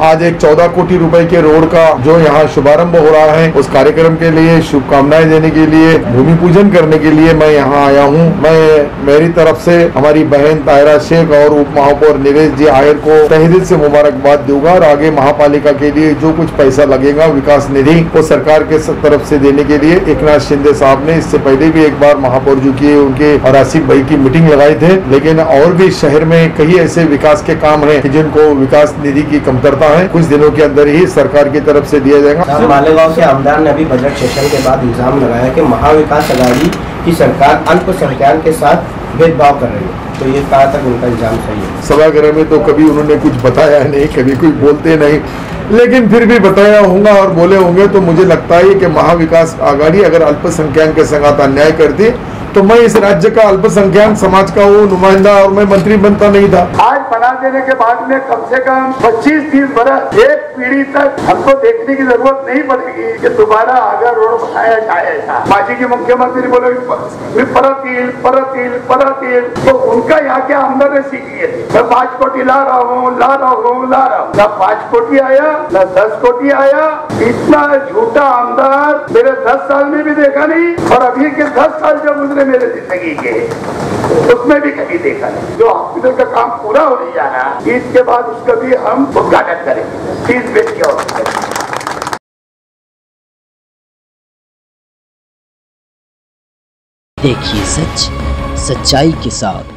आज एक 14 कोटी रुपए के रोड का जो यहाँ शुभारंभ हो रहा है, उस कार्यक्रम के लिए शुभकामनाएं देने के लिए, भूमि पूजन करने के लिए मैं यहाँ आया हूँ। मैं मेरी तरफ से हमारी बहन तायरा शेख और उप महापौर नीरज जी आयर को तहे दिल से मुबारकबाद दूंगा और आगे महापालिका के लिए जो कुछ पैसा लगेगा विकास निधि को सरकार के तरफ से देने के लिए एकनाथ शिंदे साहब ने इससे पहले भी एक बार महापौर जी की उनके और आसिफ भाई की मीटिंग लगाए थे, लेकिन और भी शहर में कई ऐसे विकास के काम है जिनको विकास निधि की कमतरता है, कुछ दिनों के अंदर ही सरकार की तरफ से दिया जाएगा। मालेगांव के आमदार ने अभी बजट सेशन के बाद इल्जाम लगाया कि महाविकास अघाड़ी की सरकार अल्पसंख्यक के साथ भेदभाव कर रही है, तो ये कहाँ तक उनका इल्जाम सही है? सभागृह में तो कभी उन्होंने कुछ बताया नहीं, कभी कुछ बोलते नहीं, लेकिन फिर भी बताया होगा और बोले होंगे। तो मुझे लगता है कि महाविकास आघाड़ी अगर अल्पसंख्यक के संग अन्याय करती तो मैं इस राज्य का अल्पसंख्यक समाज का वो नुमाइंदा और मैं मंत्री बनता नहीं था। आज बना देने के बाद में कम से कम 25-30 बरस एक पीढ़ी तक हमको देखने की जरूरत नहीं पड़ेगी कि दोबारा अगर रोड बनाया जाएगा। माजी के मुख्यमंत्री बोले परतील, तो उनका यहाँ के आमदार ने सीख लिए थे। मैं 5 कोटी ला रहा हूँ, न 5 कोटी आया न 10 कोटी आया। इतना झूठा आमदार मेरे 10 साल में भी देखा नहीं, और अभी के 10 साल जो गुजरे मेरे जिंदगी के उसमें भी कभी देखा नहीं। जो हॉस्पिटल का काम पूरा होने जा रहा है, इसके बाद उसका भी हम उद्घाटन करेंगे 30 बेड के हॉस्पिटल। देखिए सच सच्चाई के साथ।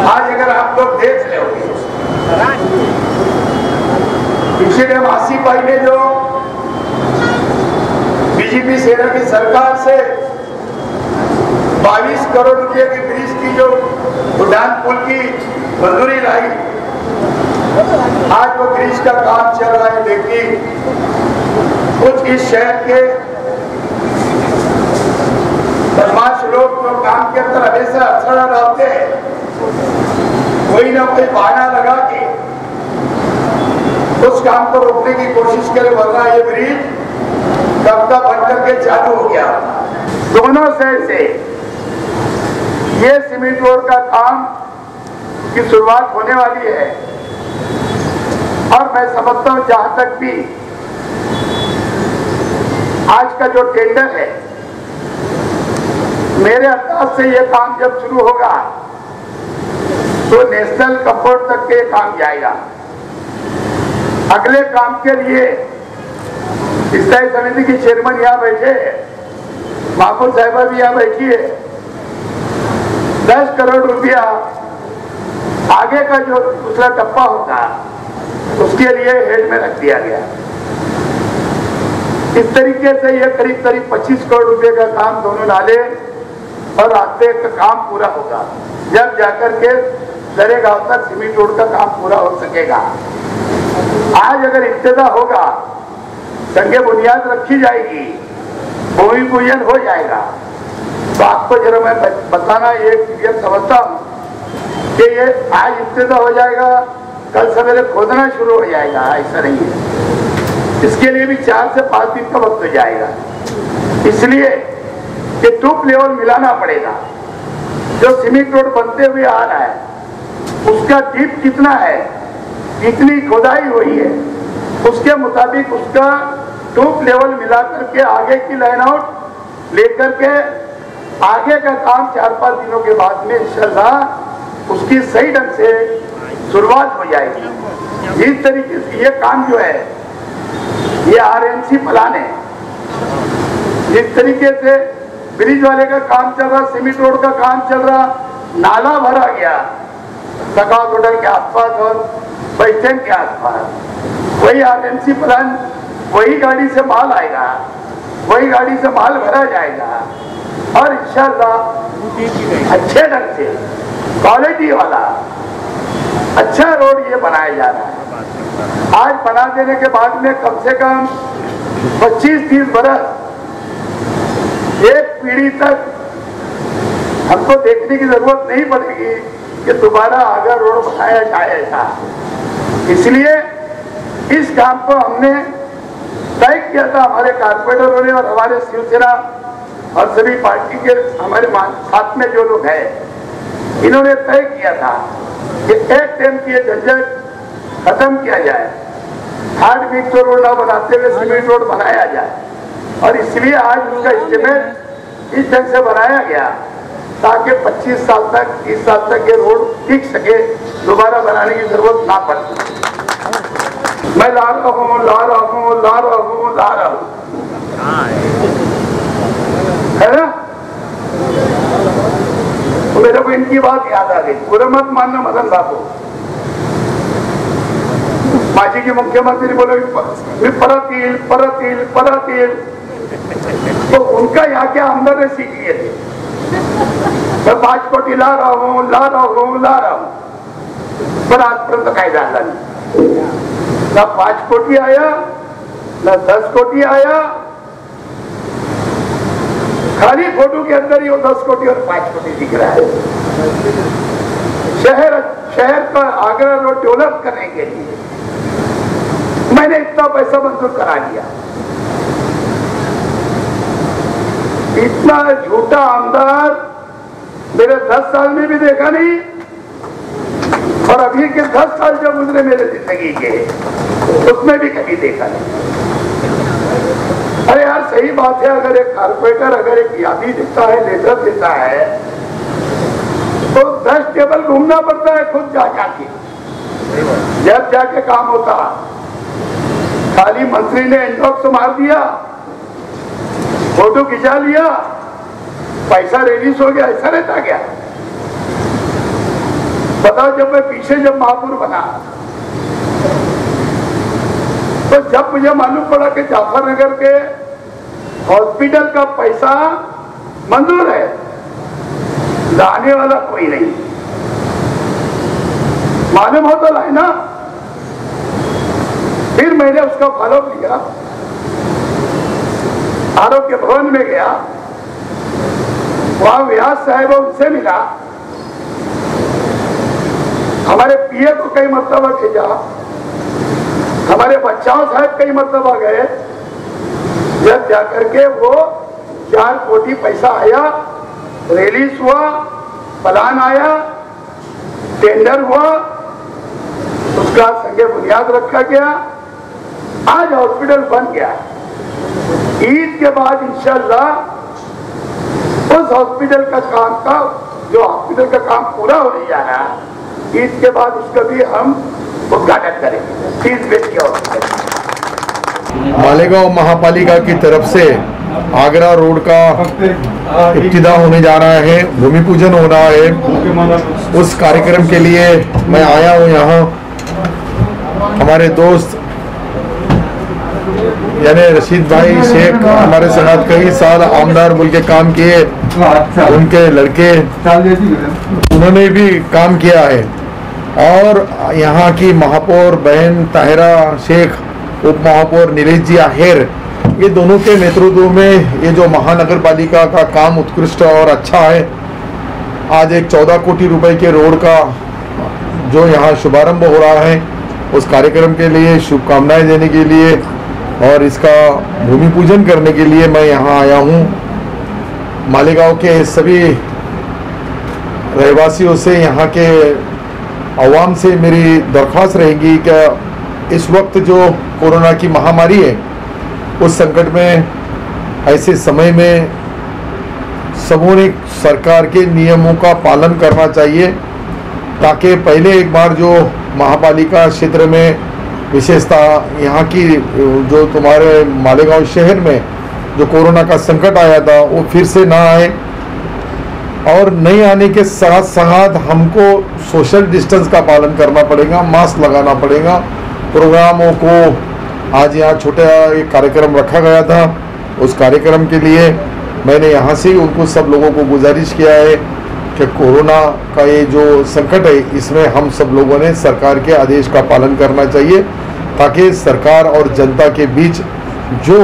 आज अगर आप लोग देख रहे होंगे, पिछले आसिफ भाई ने जो बीजेपी सेना की सरकार से 22 करोड़ रुपए की ब्रिज की जो उड़ान पुल की मंजूरी लाई, आज वो ब्रिज का काम चल रहा है। लेकिन कुछ इस शहर के बदमाश लोग जो काम के अंदर हमेशा अड़चना डालते हैं, कोई ना कोई बहाना लगा के उस काम को रोकने की कोशिश करे, वरना ये ब्रिज कब का बन करके चालू हो गया। दोनों साइड से ये सीमेंट रोड का काम की शुरुआत होने वाली है, और मैं समझता हूं जहां तक भी आज का जो टेंडर है, मेरे अंदाज से ये काम जब शुरू होगा तो नेशनल कंफर्ट तक के काम जाएगा। अगले काम के लिए स्थायी समिति की चेयरमैन यहाँ बैठे, महमूद साहिबा भी यहाँ बैठी है। 10 करोड़ रुपया आगे का जो दूसरा टप्पा होगा उसके लिए हेड में रख दिया गया। इस तरीके से ये करीब 25 करोड़ रुपए का काम दोनों नाले और रास्ते का काम पूरा होगा, जब जाकर के दरे गांव तक सीमेंट रोड का काम पूरा हो सकेगा। आज अगर इब्तिदा होगा, संगे बुनियाद रखी जाएगी, भूमि पूजन हो जाएगा, तो आपको जरा मैं बताना ये समझता हूँ कि ये आज इब्तिदा हो जाएगा, कल सवेरे खोदना शुरू हो जाएगा, ऐसा नहीं है। इसके लिए भी 4 से 5 दिन का वक्त हो जाएगा। इसलिए कि ट्यूब लेवल मिलाना पड़ेगा। जो सीमेंट रोड बनते हुए आ रहा है उसका डीप कितना है, कितनी खुदाई हुई है, उसके मुताबिक उसका ट्यूब लेवल मिला करके आगे की लाइन आउट लेकर के आगे का काम 4-5 दिनों के बाद में इंशाल्लाह उसकी सही ढंग से शुरुआत हो जाएगी। इस तरीके से ये काम जो है ये आरएनसी प्लान है। इस तरीके से ब्रिज वाले का काम चल रहा, सीमेंट रोड का काम चल रहा, नाला भरा गया सकावत होटल के आसपास और बस स्टैंड के आसपास। वही आरएनसी प्लान, वही गाड़ी से माल आएगा, वही गाड़ी से माल भरा जाएगा और इंशाल्लाह अच्छे ढंग से क्वालिटी वाला अच्छा रोड ये बनाया जा रहा है। आज बना देने के बाद में कम से कम 25-30 बरस एक पीढ़ी तक हमको देखने की जरूरत नहीं पड़ेगी कि दोबारा आगे रोड बनाया जाएगा। इसलिए इस काम को हमने तय किया था, हमारे कारपोरेटरों ने और हमारे शिवसेना और सभी पार्टी के हमारे साथ में जो लोग हैं इन्होंने तय किया था कि एक टाइम की ये झंझट खत्म किया जाए, हार्ड मिक्स रोड ना बनाते हुए सीमेंट रोड बनाया जाए। और इसलिए आज उसका एस्टिमेट इस ढंग से बनाया गया ताकि 25 साल तक 30 साल तक ये रोड टिक सके, दोबारा बनाने की जरूरत ना पड़े। मैं ला रहा हूँ, ला रहा हूँ, ला रहा हूँ, ला रहा हूँ, है ना? तो मेरे को इनकी बात याद आ गई। पूरा मत मानना मदन बाबू, माजी के मुख्यमंत्री बोले परत येईल, परत येईल, परत येईल, तो उनका यहाँ के आमदार ने सीख लिए थे। मैं 5 कोटी ला रहा हूँ, ला रहा हूँ, ला रहा हूँ, पर आजपर्यंत काही झालं नाही। ना 5 कोटी आया, ना 10 कोटी आया, खाली फोटो के अंदर ही वो 10 कोटी और 5 कोटी दिख रहा है। शहर का आगरा रोड डेवलप करने के लिए मैंने इतना पैसा मंजूर करा दिया। इतना झूठा आमदार मेरे 10 साल में भी देखा नहीं और अभी के 10 साल जो गुजरे मेरे जिंदगी के उसमें भी कभी देखा नहीं। अरे यार सही बात है, अगर एक कारपोरेटर अगर एक यादी देता है, लेटर देता है तो 10 टेबल घूमना पड़ता है खुद जा जाके, जब जाके काम होता। खाली मंत्री ने इंडॉक्स मार दिया, फोटो खिंचा लिया, पैसा रिलीज हो गया, ऐसा रहता क्या? बताओ, जब मैं पीछे जब महापौर बना तो जब मुझे मालूम पड़ा कि जाफरनगर के हॉस्पिटल का पैसा मंजूर है, लाने वाला कोई नहीं, मालूम हो तो लाए ना। फिर मैंने उसका फॉलो किया, आरोग्य भवन में गया, वहां व्यास साहब उनसे मिला, हमारे पीए को कई मरतबा भेजा, हमारे बच्चाओं साहब कई मरतबा गए, जब जाकर के वो 4 कोटी पैसा आया, रिलीज हुआ, प्लान आया, टेंडर हुआ, उसका संगे बुनियाद रखा गया, आज हॉस्पिटल बन गया। ईद के बाद इंशाल्लाह उस हॉस्पिटल का काम का जो हॉस्पिटल का काम पूरा होने जा रहा है, ईद के बाद उसका भी हम उद्घाटन करेंगे। 30 बेड के हॉस्पिटल मालेगांव महापालिका की तरफ से आगरा रोड का इब्तिदा होने जा रहा है, भूमि पूजन हो रहा है। उस कार्यक्रम के लिए मैं आया हूँ यहाँ। हमारे दोस्त यानी रशीद भाई शेख हमारे साथ कई साल आमदार बोल के काम किए, उनके लड़के उन्होंने भी काम किया है, और यहाँ की महापौर बहन ताहिरा शेख, उप महापौर नीलेश जी आहेर, ये दोनों के नेतृत्व में ये जो महानगर पालिका का काम उत्कृष्ट और अच्छा है। आज एक 14 कोटी रुपए के रोड का जो यहाँ शुभारंभ हो रहा है, उस कार्यक्रम के लिए शुभकामनाएं देने के लिए और इसका भूमि पूजन करने के लिए मैं यहाँ आया हूँ। मालेगांव के सभी रहवासियों से, यहाँ के आवाम से मेरी दरख्वास्त रहेगी कि इस वक्त जो कोरोना की महामारी है, उस संकट में, ऐसे समय में सबों ने सरकार के नियमों का पालन करना चाहिए, ताकि पहले एक बार जो महापालिका क्षेत्र में, विशेषतः यहाँ की जो तुम्हारे मालेगांव शहर में जो कोरोना का संकट आया था, वो फिर से ना आए। और नहीं आने के साथ साथ हमको सोशल डिस्टेंस का पालन करना पड़ेगा, मास्क लगाना पड़ेगा। प्रोग्रामों को आज यहाँ छोटा एक कार्यक्रम रखा गया था, उस कार्यक्रम के लिए मैंने यहाँ से उनको सब लोगों को गुजारिश किया है कि कोरोना का ये जो संकट है, इसमें हम सब लोगों ने सरकार के आदेश का पालन करना चाहिए, ताकि सरकार और जनता के बीच जो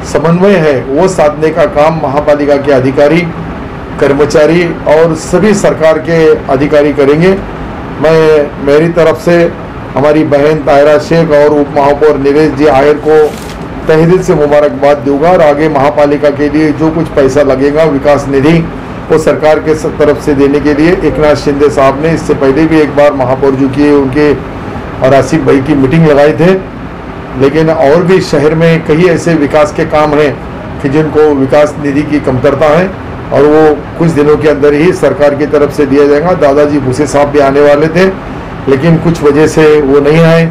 समन्वय है वो साधने का काम महापालिका के अधिकारी, कर्मचारी और सभी सरकार के अधिकारी करेंगे। मैं मेरी तरफ से हमारी बहन तायरा शेख और उप महापौर नीरज जी आयर को तहे दिल से मुबारकबाद दूंगा, और आगे महापालिका के लिए जो कुछ पैसा लगेगा विकास निधि वो सरकार के तरफ से देने के लिए एकनाथ शिंदे साहब ने इससे पहले भी एक बार महापौर जो किए उनके और आसिफ भाई की मीटिंग लगाए थे। लेकिन और भी शहर में कई ऐसे विकास के काम हैं कि जिनको विकास निधि की कमतरता है, और वो कुछ दिनों के अंदर ही सरकार की तरफ से दिया जाएगा। दादाजी भूसे साहब भी आने वाले थे, लेकिन कुछ वजह से वो नहीं आए।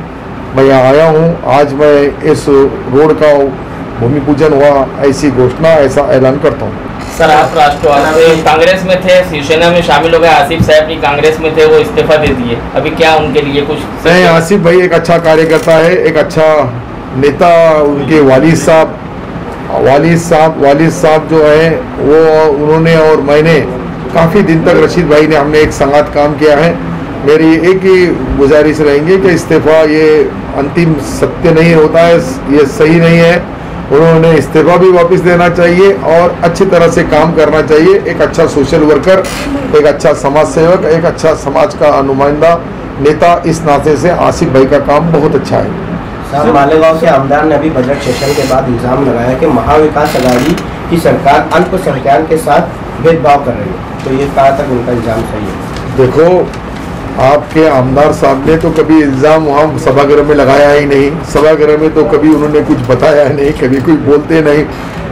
मैं यहाँ आया हूँ, आज मैं इस रोड का भूमि पूजन हुआ, ऐसी घोषणा, ऐसा ऐलान करता हूँ। सर, आप राष्ट्रवादी कांग्रेस में थे, शिवसेना में शामिल हो गए। आसिफ साहब भी कांग्रेस में थे, वो इस्तीफा दे दिए, अभी क्या उनके लिए कुछ? नहीं, आसिफ भाई एक अच्छा कार्यकर्ता है, एक अच्छा नेता। उनके वालिद साहब जो है वो, उन्होंने और मैंने काफ़ी दिन तक, रशीद भाई ने, हमने एक संगात काम किया है। मेरी एक ही गुजारिश रहेंगे कि इस्तीफा ये अंतिम सत्य नहीं होता है, ये सही नहीं है। उन्होंने इस्तीफा भी वापस देना चाहिए और अच्छी तरह से काम करना चाहिए। एक अच्छा सोशल वर्कर, एक अच्छा समाज सेवक, एक अच्छा समाज का नुमाइंदा नेता, इस नाते से आसिफ भाई का काम बहुत अच्छा है। साहब, मालेगांव के आमदार ने अभी बजट सेशन के बाद इल्जाम लगाया कि महाविकास अघाड़ी की सरकार अल्पसंख्यक के साथ भेदभाव कर रही है, तो ये कहाँ तक उनका इल्जाम सही है? देखो, आपके आमदार साहब ने तो कभी इल्ज़ाम वहाँ सभागृह में लगाया ही नहीं, सभागृह में तो कभी उन्होंने कुछ बताया नहीं, कभी कुछ बोलते नहीं,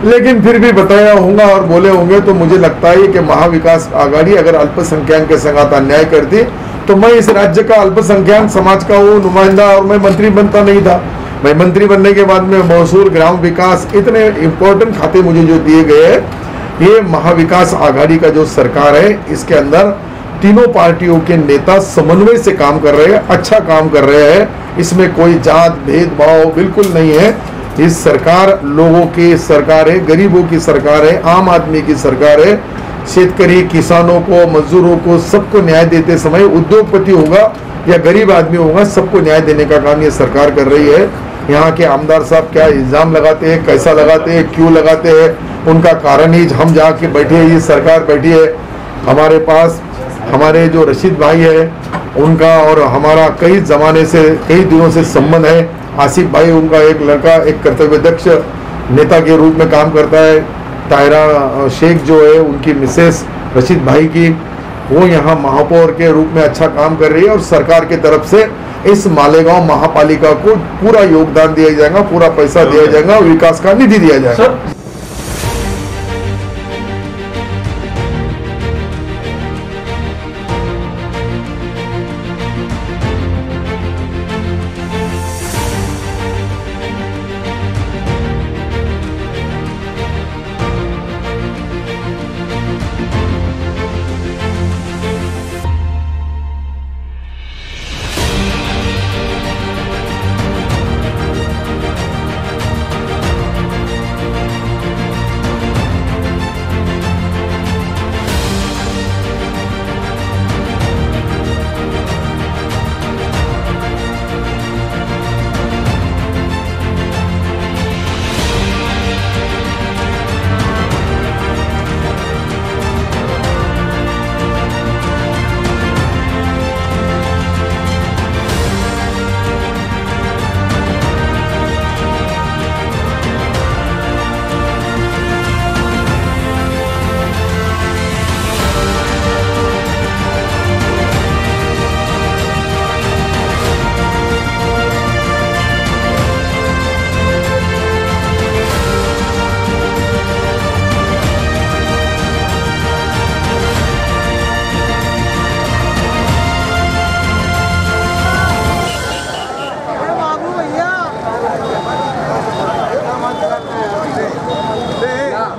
लेकिन फिर भी बताया होगा और बोले होंगे। तो मुझे लगता है कि महाविकास आघाड़ी अगर अल्पसंख्यक के संग अन्याय करती तो मैं इस राज्य का अल्पसंख्यक समाज का वो नुमाइंदा और मैं मंत्री बनता नहीं था। मैं मंत्री बनने के बाद में महसूल, ग्राम विकास, इतने इम्पोर्टेंट खाते मुझे जो दिए गए हैं, ये महाविकास आघाड़ी का जो सरकार है, इसके अंदर तीनों पार्टियों के नेता समन्वय से काम कर रहे हैं, अच्छा काम कर रहे हैं। इसमें कोई जात भेदभाव बिल्कुल नहीं है। इस सरकार लोगों की सरकार है, गरीबों की सरकार है, आम आदमी की सरकार है। शेतकरी, किसानों को, मजदूरों को, सबको न्याय देते समय, उद्योगपति होगा या गरीब आदमी होगा, सबको न्याय देने का काम ये सरकार कर रही है। यहाँ के आमदार साहब क्या इल्ज़ाम लगाते हैं, कैसा लगाते हैं, क्यों लगाते हैं, उनका कारण ही हम जाके बैठे हैं, ये सरकार बैठी है। हमारे पास हमारे जो रशीद भाई है, उनका और हमारा कई ज़माने से, कई दिनों से संबंध है। आसिफ भाई, उनका एक लड़का एक कर्तव्यदक्ष नेता के रूप में काम करता है। तायरा शेख जो है, उनकी मिसेस रशीद भाई की, वो यहाँ महापौर के रूप में अच्छा काम कर रही है, और सरकार की तरफ से इस मालेगांव महापालिका को पूरा योगदान दिया जाएगा, पूरा पैसा दिया जाएगा, विकास का निधि दिया जाएगा।